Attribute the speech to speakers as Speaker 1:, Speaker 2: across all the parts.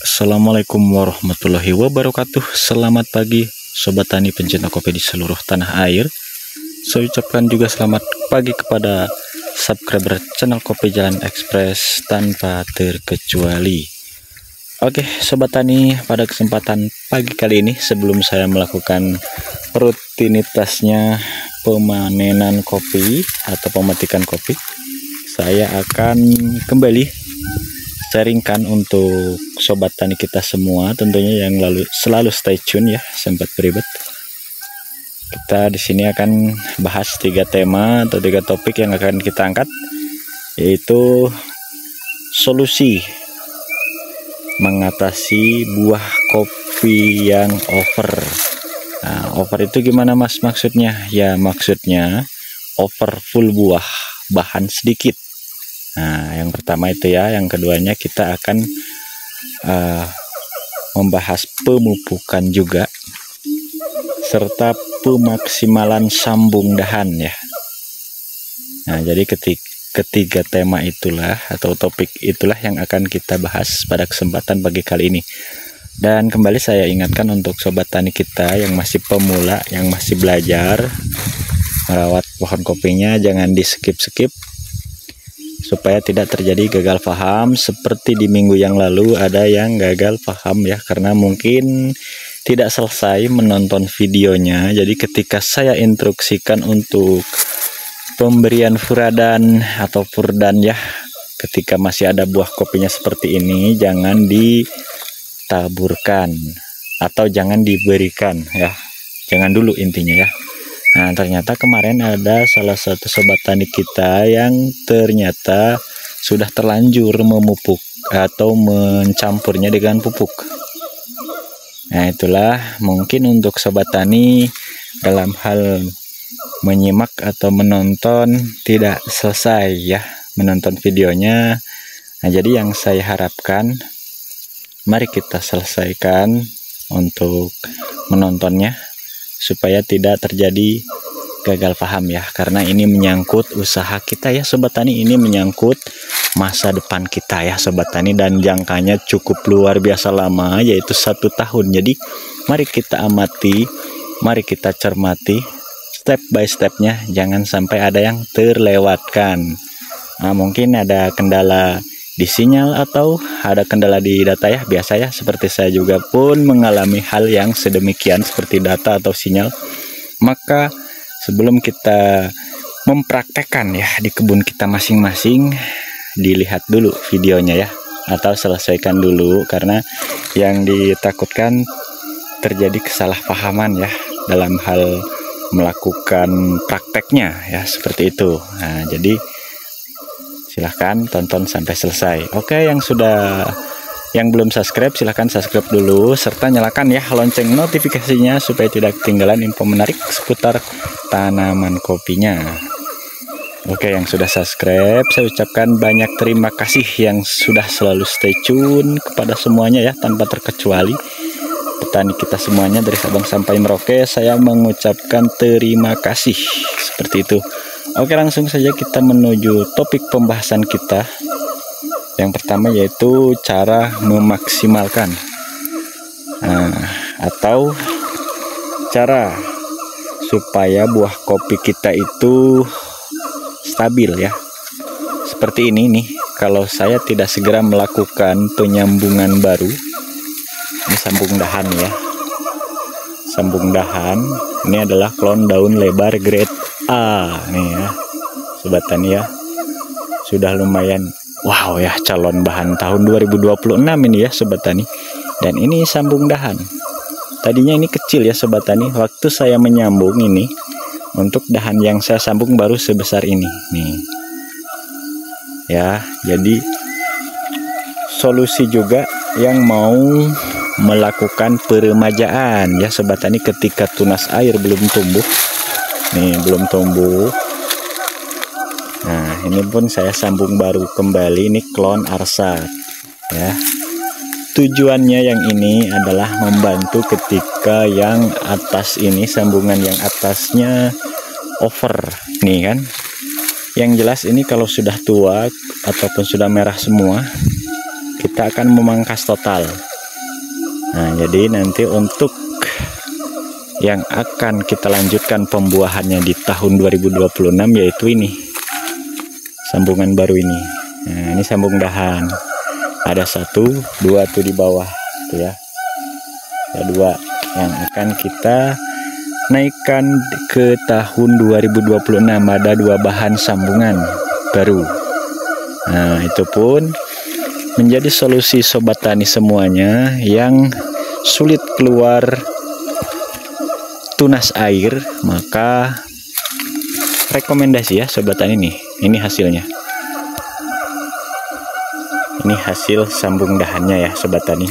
Speaker 1: Assalamualaikum warahmatullahi wabarakatuh. Selamat pagi Sobat Tani pencinta kopi di seluruh tanah air. Saya ucapkan juga selamat pagi kepada subscriber channel Kopi Jalan Express tanpa terkecuali. Oke Sobat Tani, pada kesempatan pagi kali ini sebelum saya melakukan rutinitasnya pemanenan kopi atau pemetikan kopi, saya akan kembali sharingkan untuk sobat tani kita semua, tentunya yang selalu stay tune ya, sempat beribet. Kita di sini akan bahas 3 tema atau 3 topik yang akan kita angkat, yaitu solusi mengatasi buah kopi yang over. Nah, over itu gimana Mas maksudnya? Ya maksudnya over full buah, bahan sedikit. Nah, yang pertama itu ya, yang keduanya kita akan membahas pemupukan juga, serta pemaksimalan sambung dahan ya. Nah, jadi ketiga tema itulah atau topik itulah yang akan kita bahas pada kesempatan pagi kali ini. Dan kembali saya ingatkan untuk sobat tani kita yang masih pemula, yang masih belajar merawat pohon kopinya, jangan di skip-skip supaya tidak terjadi gagal paham seperti di minggu yang lalu. Ada yang gagal paham ya, karena mungkin tidak selesai menonton videonya. Jadi ketika saya instruksikan untuk pemberian furadan atau furdan ya, ketika masih ada buah kopinya seperti ini, jangan ditaburkan atau jangan diberikan ya, jangan dulu intinya ya. Nah, ternyata kemarin ada salah satu sobat tani kita yang ternyata sudah terlanjur memupuk atau mencampurnya dengan pupuk. Nah, itulah mungkin untuk sobat tani dalam hal menyimak atau menonton tidak selesai ya menonton videonya. Nah, jadi yang saya harapkan, mari kita selesaikan untuk menontonnya supaya tidak terjadi gagal paham ya, karena ini menyangkut usaha kita ya sobat tani, ini menyangkut masa depan kita ya sobat tani, dan jangkanya cukup luar biasa lama, yaitu 1 tahun. Jadi mari kita amati, mari kita cermati step by stepnya, jangan sampai ada yang terlewatkan. Nah, mungkin ada kendala di sinyal atau ada kendala di data ya, biasa ya, seperti saya juga pun mengalami hal yang sedemikian seperti data atau sinyal. Maka sebelum kita mempraktekkan ya di kebun kita masing-masing, dilihat dulu videonya ya, atau selesaikan dulu, karena yang ditakutkan terjadi kesalahpahaman ya dalam hal melakukan prakteknya ya, seperti itu. Nah, jadi silahkan tonton sampai selesai. Oke, yang belum subscribe silahkan subscribe dulu, serta nyalakan ya lonceng notifikasinya supaya tidak ketinggalan info menarik seputar tanaman kopinya. Oke, yang sudah subscribe saya ucapkan banyak terima kasih, yang sudah selalu stay tune kepada semuanya ya tanpa terkecuali. Petani kita semuanya dari Sabang sampai Merauke, saya mengucapkan terima kasih seperti itu. Oke, langsung saja kita menuju topik pembahasan kita. Yang pertama yaitu cara memaksimalkan atau cara supaya buah kopi kita itu stabil ya. Seperti ini nih, kalau saya tidak segera melakukan penyambungan baru, ini sambung dahan ya. Sambung dahan ini adalah klon daun lebar grade A nih ya sobat tani ya, sudah lumayan wow ya, calon bahan tahun 2026 ini ya sobat tani. Dan ini sambung dahan, tadinya ini kecil ya sobat tani, waktu saya menyambung ini untuk dahan yang saya sambung baru sebesar ini nih ya. Jadi solusi juga yang mau melakukan peremajaan ya sobat tani, ketika tunas air belum tumbuh nih, belum tumbuh. Nah, ini pun saya sambung baru kembali, ini klon Arsat ya. Tujuannya yang ini adalah membantu ketika yang atas ini, sambungan yang atasnya over nih kan. Yang jelas ini kalau sudah tua ataupun sudah merah semua, kita akan memangkas total Nah, jadi nanti untuk yang akan kita lanjutkan pembuahannya di tahun 2026 yaitu ini sambungan baru ini. Nah, ini sambung dahan, ada 1, 2 tuh di bawah tuh ya, ada 2 yang akan kita naikkan ke tahun 2026. Ada 2 bahan sambungan baru. Nah, itu pun menjadi solusi sobat tani semuanya yang sulit keluar tunas air, maka rekomendasi ya sobat tani nih. Ini hasilnya. Ini hasil sambung dahannya ya sobat tani.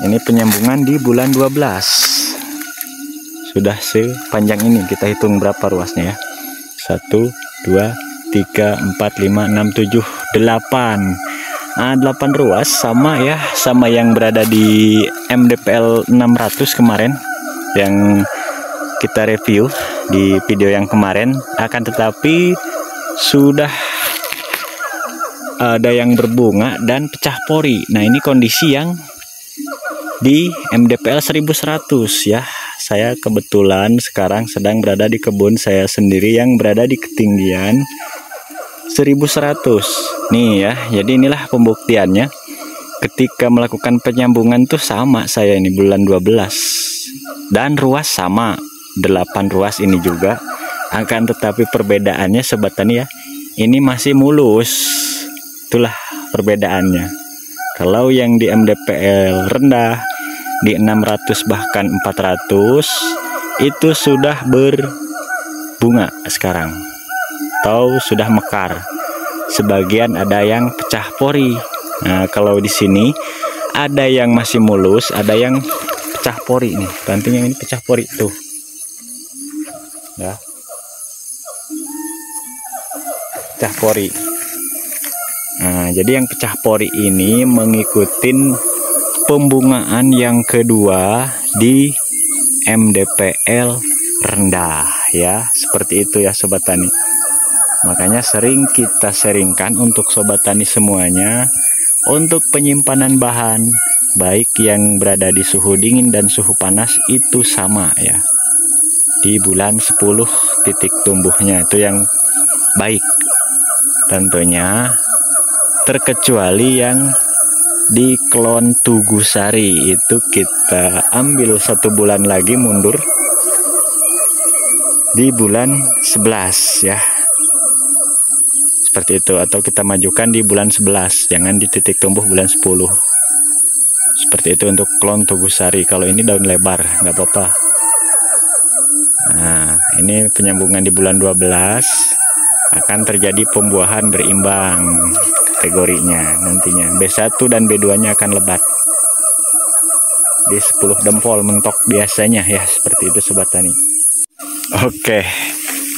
Speaker 1: Ini penyambungan di bulan 12. Sudah sepanjang ini, kita hitung berapa ruasnya ya. 1, 2, 3, 4, 5, 6, 7, 8. Nah, 8 ruas sama ya, sama yang berada di MDPL 600 kemarin yang kita review di video yang kemarin. Akan tetapi sudah ada yang berbunga dan pecah pori. Nah, ini kondisi yang di MDPL 1100 ya. Saya kebetulan sekarang sedang berada di kebun saya sendiri yang berada di ketinggian 1100 nih ya. Jadi inilah pembuktiannya ketika melakukan penyambungan tuh sama saya ini bulan 12 dan ruas sama 8 ruas ini juga. Akan tetapi perbedaannya sobat tani ya, ini masih mulus, itulah perbedaannya. Kalau yang di MDPL rendah di 600 bahkan 400 itu sudah berbunga sekarang atau sudah mekar, sebagian ada yang pecah pori. Nah, kalau di sini ada yang masih mulus, ada yang pecah pori nih. Ranting yang ini pecah pori tuh ya, pecah pori. Nah, jadi yang pecah pori ini mengikuti pembungaan yang kedua di MDPL rendah ya, seperti itu ya sobat tani. Makanya sering kita sharingkan untuk sobat tani semuanya, untuk penyimpanan bahan baik yang berada di suhu dingin dan suhu panas itu sama ya. Di bulan 10 titik tumbuhnya itu yang baik tentunya, terkecuali yang di klon Tugusari itu kita ambil 1 bulan lagi mundur di bulan 11 ya, seperti itu, atau kita majukan di bulan 11, jangan di titik tumbuh bulan 10, seperti itu untuk klon Tugusari. Kalau ini daun lebar nggak apa-apa. Nah, ini penyambungan di bulan 12 akan terjadi pembuahan berimbang kategorinya nantinya. B1 dan B2 nya akan lebat di 10 dempol mentok biasanya ya, seperti itu sobat tani. Oke,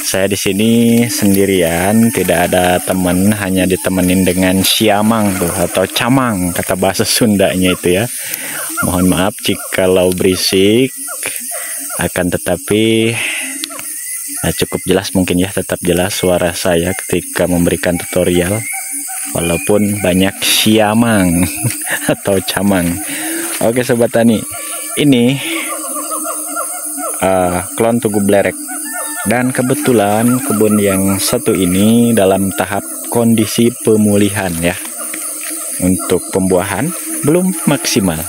Speaker 1: saya di sini sendirian, tidak ada teman, hanya ditemenin dengan siamang tuh atau camang kata bahasa Sundanya itu ya. Mohon maaf jikalau berisik, akan tetapi cukup jelas mungkin ya, tetap jelas suara saya ketika memberikan tutorial walaupun banyak siamang atau camang. Oke sobat tani, ini klon Tugu Blerek, dan kebetulan kebun yang satu ini dalam tahap kondisi pemulihan ya. Untuk pembuahan belum maksimal,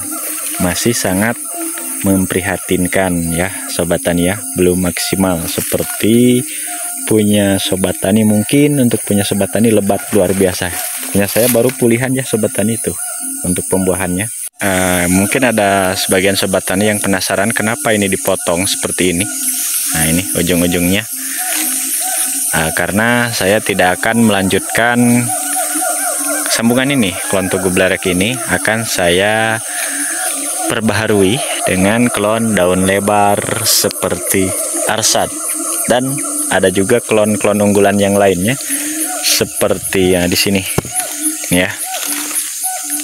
Speaker 1: masih sangat memprihatinkan ya sobat tani ya, belum maksimal seperti punya sobat tani. Mungkin untuk punya sobat tani lebat luar biasa, punya saya baru pulihan ya sobat tani itu untuk pembuahannya. Mungkin ada sebagian sobat tani yang penasaran kenapa ini dipotong seperti ini. Nah, ini ujung-ujungnya karena saya tidak akan melanjutkan sambungan ini. Klon Tugu Blerek ini akan saya perbaharui dengan klon daun lebar seperti Arsad, dan ada juga klon-klon unggulan yang lainnya seperti yang di sini ya.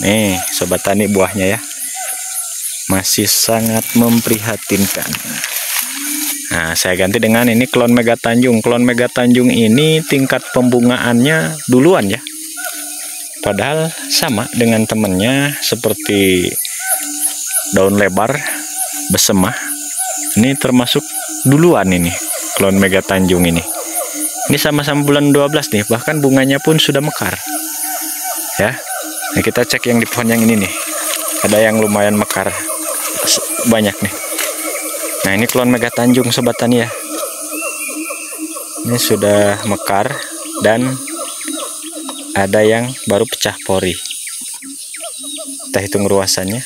Speaker 1: Nih sobat tani, buahnya ya masih sangat memprihatinkan. Nah, saya ganti dengan ini klon Mega Tanjung. Klon Mega Tanjung ini tingkat pembungaannya duluan ya, padahal sama dengan temennya seperti daun lebar besemah. Ini termasuk duluan ini klon Mega Tanjung ini. Ini sama-sama bulan 12 nih, bahkan bunganya pun sudah mekar. Ya. Nah, kita cek yang di pohon yang ini nih. Ada yang lumayan mekar banyak nih. Nah, ini klon Mega Tanjung sobat tani ya. Ini sudah mekar dan ada yang baru pecah pori. Kita hitung ruasannya.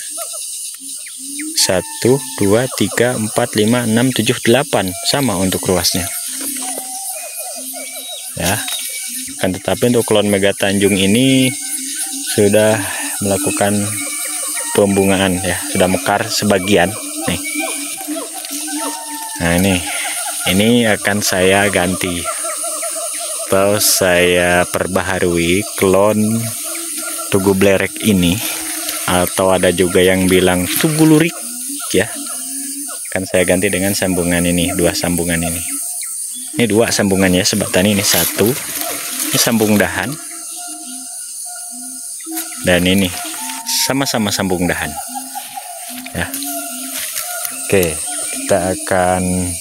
Speaker 1: 1, 2, 3, 4, 5, 6, 7, 8. Sama untuk ruasnya. Ya. Kan tetapi untuk klon Mega Tanjung ini sudah melakukan pembungaan ya, sudah mekar sebagian nih. Nah, ini akan saya ganti atau saya perbaharui klon Tugu Blerek ini, atau ada juga yang bilang Tugu Lurik ya. Kan saya ganti dengan sambungan ini, 2 sambungan ini. Ini 2 sambungannya sobat tani, ini 1. Ini sambung dahan. Dan ini sama-sama sambung dahan. Ya. Oke, kita akan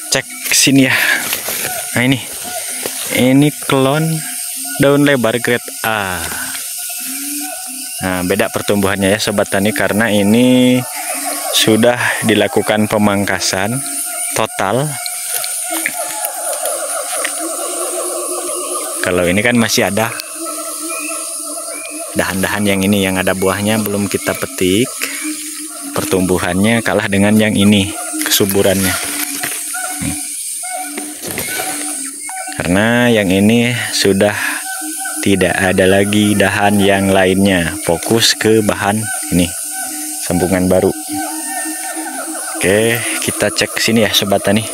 Speaker 1: cek sini ya. Nah, ini klon daun lebar grade A. Nah, beda pertumbuhannya ya sobat tani, karena ini sudah dilakukan pemangkasan total. Kalau ini kan masih ada dahan-dahan yang ini, yang ada buahnya belum kita petik. Pertumbuhannya kalah dengan yang ini, kesuburannya. Karena yang ini sudah tidak ada lagi dahan yang lainnya, fokus ke bahan ini, sambungan baru. Oke, kita cek sini ya sobat tani.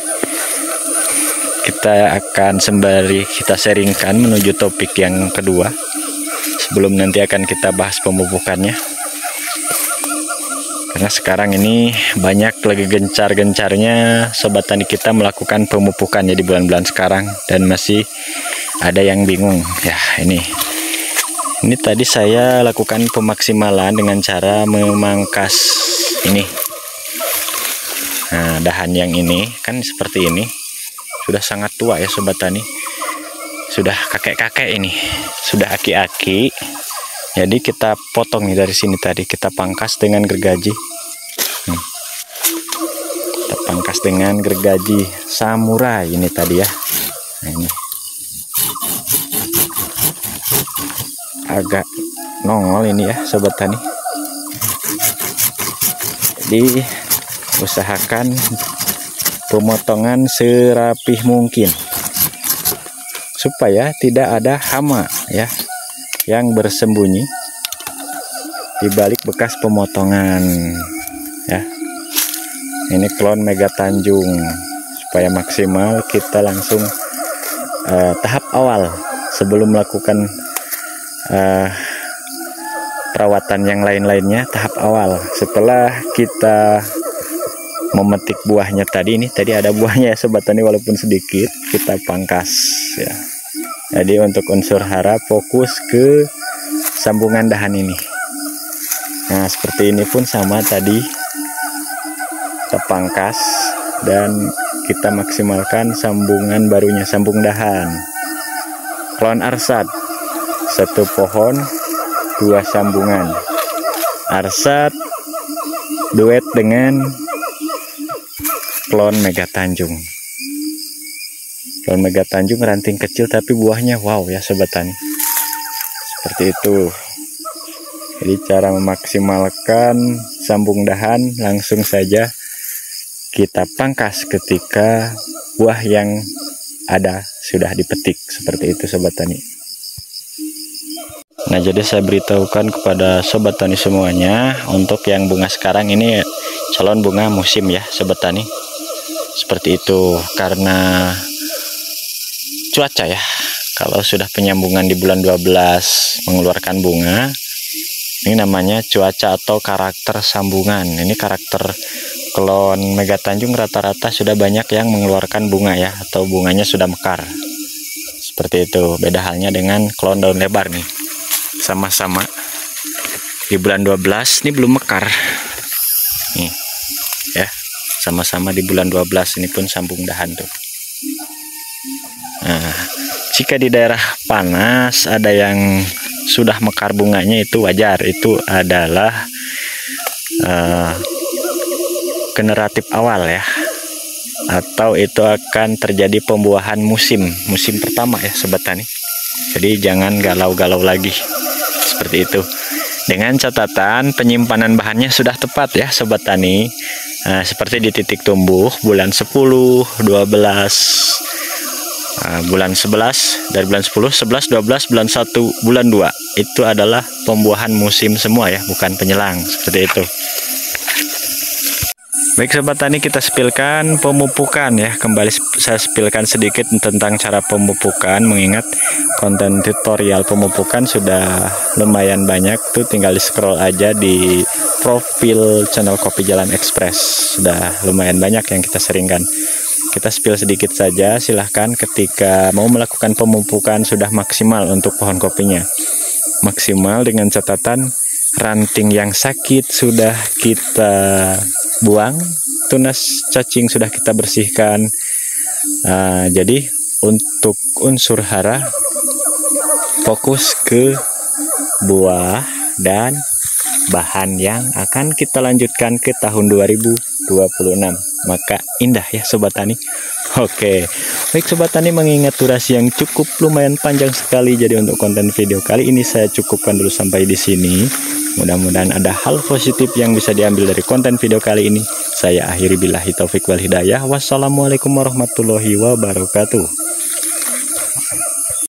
Speaker 1: Kita akan sembari kita sharingkan menuju topik yang kedua. Sebelum nanti akan kita bahas pemupukannya. Karena sekarang ini banyak lagi gencar-gencarnya sobat tani kita melakukan pemupukannya di bulan-bulan sekarang, dan masih ada yang bingung. Ya, ini tadi saya lakukan pemaksimalan dengan cara memangkas ini. Nah, dahan yang ini kan seperti ini. Sudah sangat tua ya sobat tani. Sudah kakek-kakek ini, sudah aki-aki. Jadi kita potong nih dari sini tadi, kita pangkas dengan gergaji. Kita pangkas dengan gergaji samurai ini tadi ya. Nah, ini agak nongol ini ya sobat tani. Jadi usahakan pemotongan serapih mungkin supaya tidak ada hama ya yang bersembunyi di balik bekas pemotongan ya. Ini klon Mega Tanjung, supaya maksimal kita langsung tahap awal sebelum melakukan perawatan yang lain-lainnya. Tahap awal setelah kita memetik buahnya tadi, ini tadi ada buahnya ya sobat tani, walaupun sedikit kita pangkas ya. Jadi untuk unsur hara fokus ke sambungan dahan ini. Nah, seperti ini pun sama tadi, kita pangkas dan kita maksimalkan sambungan barunya, sambung dahan. Klon Arsat, 1 pohon 2 sambungan. Arsat duet dengan klon Mega Tanjung. Klon Mega Tanjung ranting kecil tapi buahnya wow ya sobat tani. Seperti itu. Jadi cara memaksimalkan sambung dahan, langsung saja kita pangkas ketika buah yang ada sudah dipetik. Seperti itu sobat tani. Nah, jadi saya beritahukan kepada sobat tani semuanya, untuk yang bunga sekarang ini calon bunga musim ya sobat tani. Seperti itu, karena cuaca ya. Kalau sudah penyambungan di bulan 12 mengeluarkan bunga, ini namanya cuaca atau karakter sambungan. Ini karakter klon Mega Tanjung rata-rata sudah banyak yang mengeluarkan bunga ya, atau bunganya sudah mekar. Seperti itu. Beda halnya dengan klon daun lebar nih. Sama-sama di bulan 12 ini belum mekar. ya. Sama-sama di bulan 12 ini pun sambung dahan tuh. Nah, jika di daerah panas ada yang sudah mekar bunganya itu wajar, itu adalah generatif awal ya, atau itu akan terjadi pembuahan musim pertama ya sobat tani. Jadi jangan galau-galau lagi seperti itu, dengan catatan penyimpanan bahannya sudah tepat ya sobat tani. Nah, seperti di titik tumbuh bulan 10, 12, bulan 11, dari bulan 10, 11, 12, bulan 1, bulan 2 itu adalah pembuahan musim semua ya, bukan penyelang seperti itu. Baik sobat tani, kita spilkan pemupukan ya. Kembali saya spilkan sedikit tentang cara pemupukan, mengingat konten tutorial pemupukan sudah lumayan banyak tuh, tinggal di scroll aja di profil channel Kopi Jalan Express, sudah lumayan banyak yang kita seringkan. Kita spill sedikit saja, silahkan ketika mau melakukan pemupukan sudah maksimal untuk pohon kopinya. Maksimal dengan catatan ranting yang sakit sudah kita buang, tunas cacing sudah kita bersihkan. Jadi untuk unsur hara fokus ke buah dan bahan yang akan kita lanjutkan ke tahun 2026. Maka indah ya sobat tani. Oke, baik sobat tani, mengingat durasi yang cukup lumayan panjang sekali, jadi untuk konten video kali ini saya cukupkan dulu sampai di sini. Mudah-mudahan ada hal positif yang bisa diambil dari konten video kali ini. Saya akhiri billahi taufik wal hidayah. Wassalamualaikum warahmatullahi wabarakatuh.